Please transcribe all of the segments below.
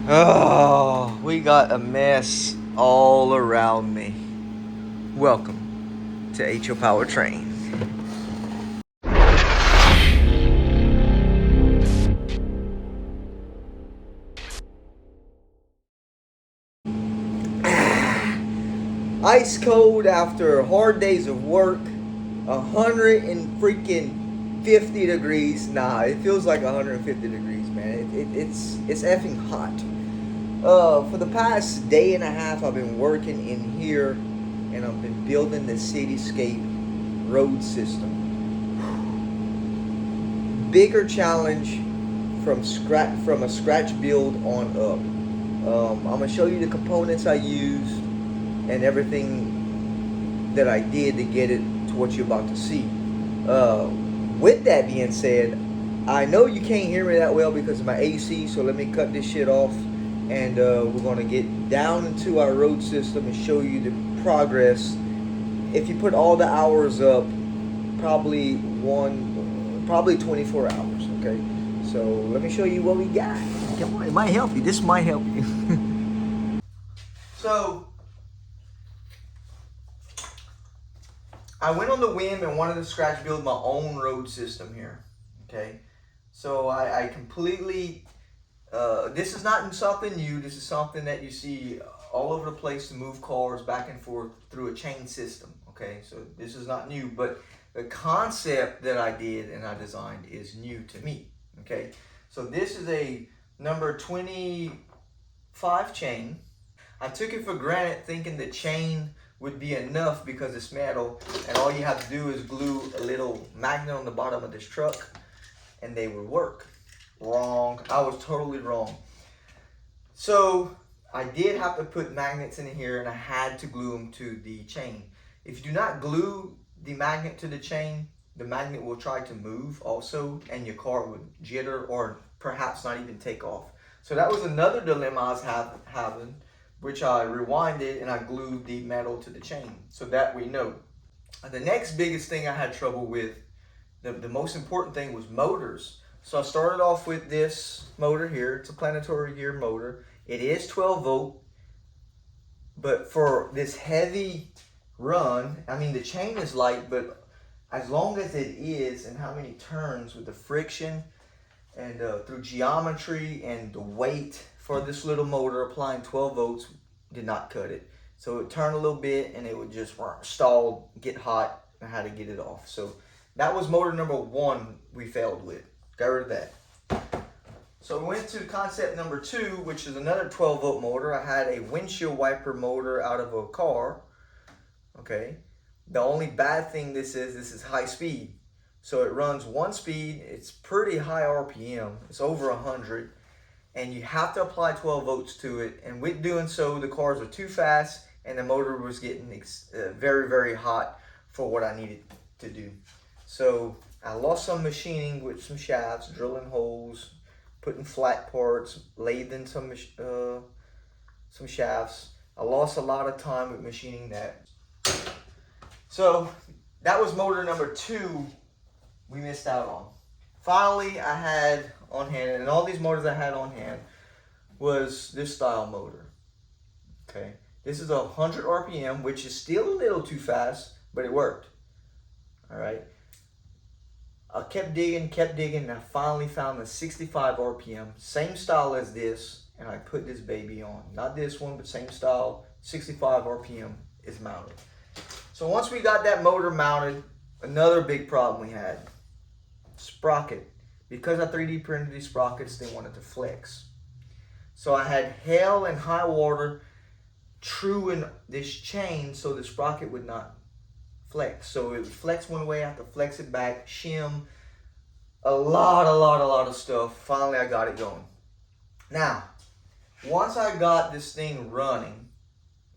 Oh, we got a mess all around me. Welcome to HO Power Train. Ice cold after hard days of work, 150 degrees. Nah, it feels like 150 degrees, man. It's effing hot. For the past day and a half, I've been working in here, and I've been building the cityscape road system. Bigger challenge from a scratch build on up. I'm gonna show you the components I used and everything that I did to get it to what you're about to see. Uh, with that being said, I know you can't hear me that well because of my AC, so let me cut this shit off, and we're gonna get down into our road system and show you the progress. If you put all the hours up, probably 24 hours. Okay, so let me show you what we got. Come on, it might help you. This might help you. So I went on the whim and wanted to scratch build my own road system here. Okay, so I completely. This is not something new. This is something that you see all over the place to move cars back and forth through a chain system. Okay, so this is not new, but the concept that I did and I designed is new to me. Okay, so this is a number 25 chain. I took it for granted thinking the chain would be enough because it's metal and all you have to do is glue a little magnet on the bottom of this truck and they would work. Wrong. I was totally wrong. So I did have to put magnets in here and I had to glue them to the chain. If you do not glue the magnet to the chain, the magnet will try to move also and your car would jitter or perhaps not even take off. So that was another dilemma I was having, which I rewinded and I glued the metal to the chain so that we know. The next biggest thing I had trouble with, the most important thing was motors. So I started off with this motor here. It's a planetary gear motor. It is 12 volt, but for this heavy run, I mean the chain is light, but as long as it is and how many turns with the friction and through geometry and the weight for this little motor, applying 12 volts did not cut it. So it turned a little bit and it would just stall, get hot, and I had to get it off. So that was motor number one we failed with. Got rid of that. So we went to concept number two, which is another 12 volt motor. I had a windshield wiper motor out of a car. Okay. The only bad thing this is high speed. So it runs one speed. It's pretty high RPM. It's over 100. And you have to apply 12 volts to it. And with doing so, the cars are too fast and the motor was getting very, very hot for what I needed to do. So I lost some machining with some shafts, drilling holes, putting flat parts, lathing some shafts. I lost a lot of time with machining that. So that was motor number two we missed out on. Finally, I had on hand, and all these motors I had on hand was this style motor. Okay, this is 100 RPM, which is still a little too fast, but it worked. All right. I kept digging, and I finally found the 65 RPM, same style as this, and I put this baby on. Not this one, but same style, 65 RPM is mounted. So once we got that motor mounted, another big problem we had, sprocket. Because I 3D printed these sprockets, they wanted to flex. So I had hail and high water true in this chain so the sprocket would not flex. So it would flex one way, I have to flex it back, shim, a lot of stuff. Finally, I got it going. Now, once I got this thing running,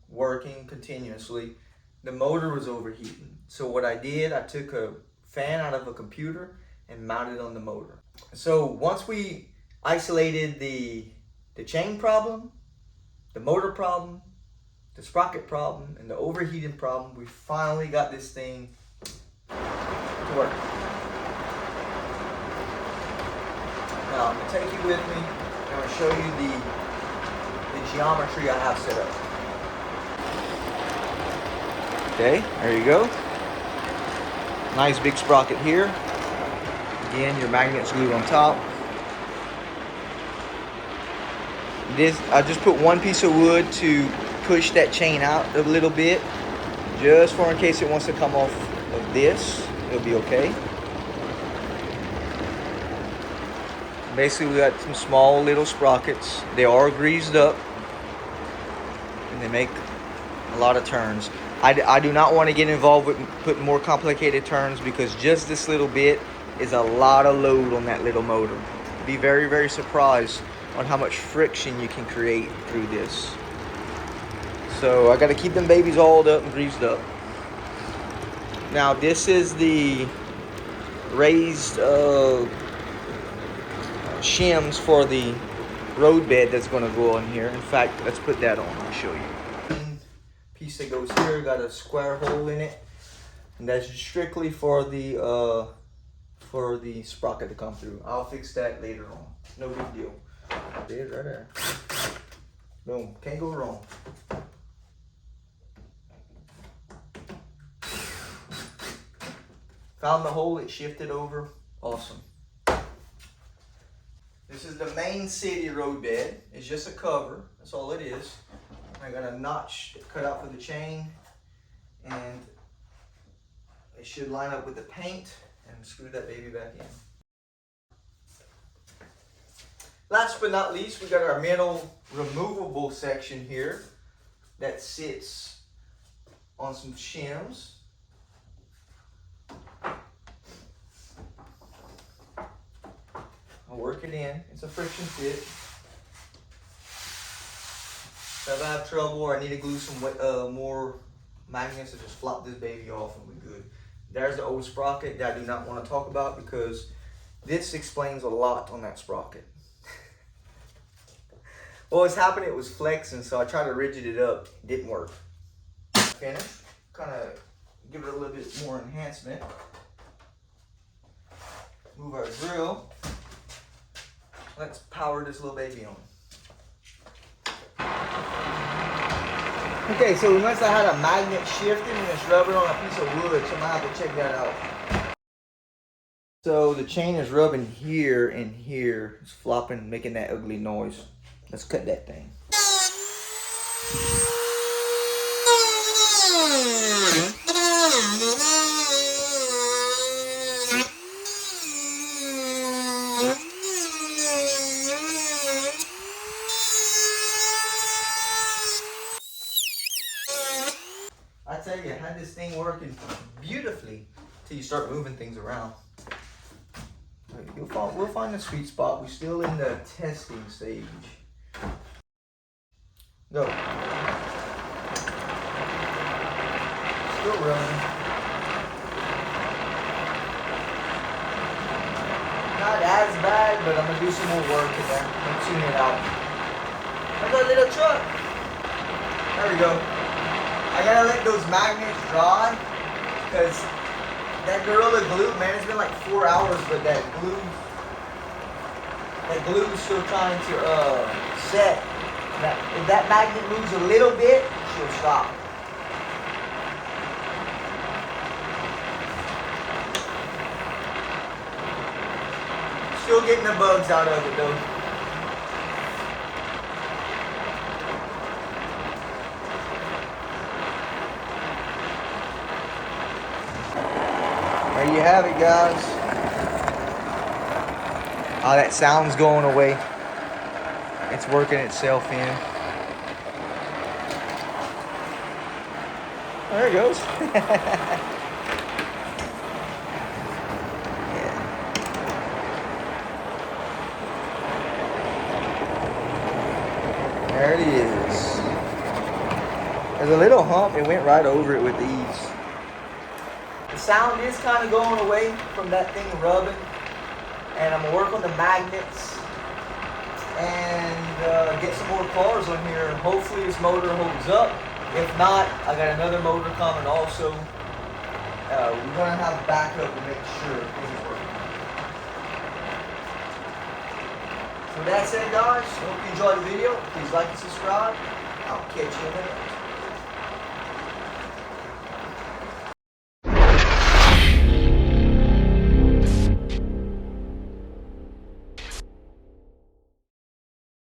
working continuously, the motor was overheating. So what I did, I took a fan out of a computer and mounted on the motor. So once we isolated the chain problem, the motor problem, the sprocket problem, and the overheating problem, we finally got this thing to work. Now I'm gonna take you with me and I'm gonna show you geometry I have set up. Okay, there you go. Nice big sprocket here. Again, your magnet's glued on top. This, I just put one piece of wood to push that chain out a little bit, just for in case it wants to come off of this, it'll be okay. Basically, we got some small little sprockets. They are greased up, and they make a lot of turns. I do not want to get involved with putting more complicated turns, because just this little bit is a lot of load on that little motor. Be very, very surprised on how much friction you can create through this. So I got to keep them babies oiled up and greased up. Now this is the raised shims for the road bed that's going to go on here. In fact, let's put that on. I'll show you. Piece that goes here, got a square hole in it, and that's strictly for the sprocket to come through. I'll fix that later on. No big deal. There it is right there. Boom. Can't go wrong. Found the hole, it shifted over. Awesome. This is the main city road bed. It's just a cover. That's all it is. I got a notch cut out for the chain, and it should line up with the paint, and screw that baby back in. Last but not least, we got our middle removable section here that sits on some shims. I'll work it in. It's a friction fit. If I have trouble or I need to glue some more magnets, I just flop this baby off and we're good. There's the old sprocket that I do not want to talk about, because this explains a lot on that sprocket. What was happening, it was flexing, so I tried to rigid it up. It didn't work. Finish. Kind of give it a little bit more enhancement. Move our drill. Let's power this little baby on. Okay, so once I had a magnet shifting and it's rubbing on a piece of wood, so I'm gonna have to check that out. So the chain is rubbing here and here. It's flopping, making that ugly noise. Let's cut that thing. I tell you, I had this thing working beautifully till you start moving things around. We'll find the sweet spot. We're still in the testing stage. Go. Still running. Not as bad, but I'm gonna do some more work in there. I'm tuning it out. There's our little truck. There we go. I gotta let those magnets dry, because that Gorilla Glue, man, it's been like 4 hours, but that glue is still trying to set. If that magnet moves a little bit, she'll stop. Still getting the bugs out of it though. There you have it, guys. Oh, that sound's going away. It's working itself in. There it goes. Yeah. There it is. There's a little hump. It went right over it with ease. The sound is kind of going away from that thing rubbing, and I'm gonna work on the magnets and get some more cars on here. Hopefully this motor holds up. If not, I got another motor coming also. We're gonna have backup to make sure things work. With that said, guys, hope you enjoyed the video. Please like and subscribe. I'll catch you in the next.